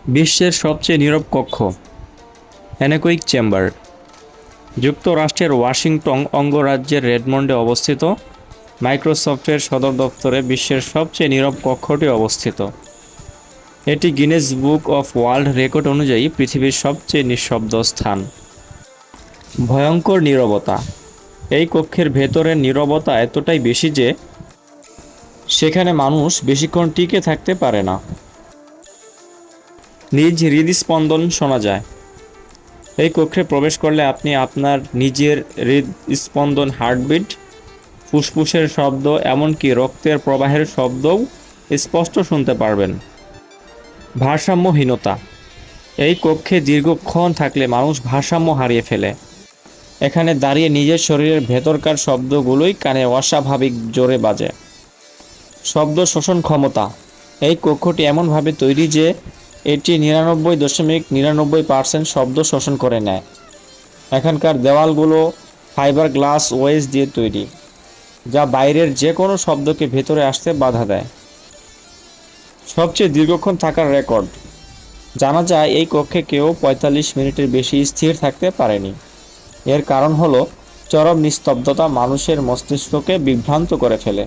বিশ্বের সবচেয়ে নীরব কক্ষ অ্যানেকোয়িক চেম্বার যুক্তরাষ্ট্রের ওয়াশিংটন অঙ্গরাজ্যের রেডমন্ডে অবস্থিত। মাইক্রোসফটের সদর দপ্তরে বিশ্বের সবচেয়ে নীরব কক্ষটি অবস্থিত। এটি Guinness book of world record অনুযায়ী পৃথিবীর সবচেয়ে নিঃশব্দ স্থান। ভয়ঙ্কর নীরবতা। এই কক্ষের ভেতরের নীরবতা এতটাই বেশি যে সেখানে মানুষ বেশিক্ষণ টিকে থাকতে পারে না। নিজ হৃদস্পন্দন শোনা যায়। এই কক্ষে প্রবেশ করলে আপনি আপনার নিজের হৃদস্পন্দন, হার্টবিট, ফুসফুসের শব্দ, এমনকি রক্তের প্রবাহের শব্দও স্পষ্ট শুনতে পারবেন। ভারসাম্যহীনতা। এই কক্ষে দীর্ঘক্ষণ থাকলে মানুষ ভারসাম্য হারিয়ে ফেলে। এখানে দাঁড়িয়ে নিজের শরীরের ভেতরকার শব্দগুলোই কানে অস্বাভাবিক জোরে বাজে। শব্দ শোষণ ক্ষমতা। এই কক্ষটি এমনভাবে তৈরি যে এটি 99.99% শব্দ শোষণ করে নেয়। এখানকার দেওয়ালগুলো ফাইবার গ্লাস ওয়েজ দিয়ে তৈরি, যা বাইরের যে কোনো শব্দকে ভেতরে আসতে বাধা দেয়। সবচেয়ে দীর্ঘক্ষণ থাকার রেকর্ড। জানা যায় এই কক্ষে কেউ 45 মিনিটের বেশি স্থির থাকতে পারেনি। এর কারণ হলো চরম নিস্তব্ধতা মানুষের মস্তিষ্ককে বিভ্রান্ত করে ফেলে।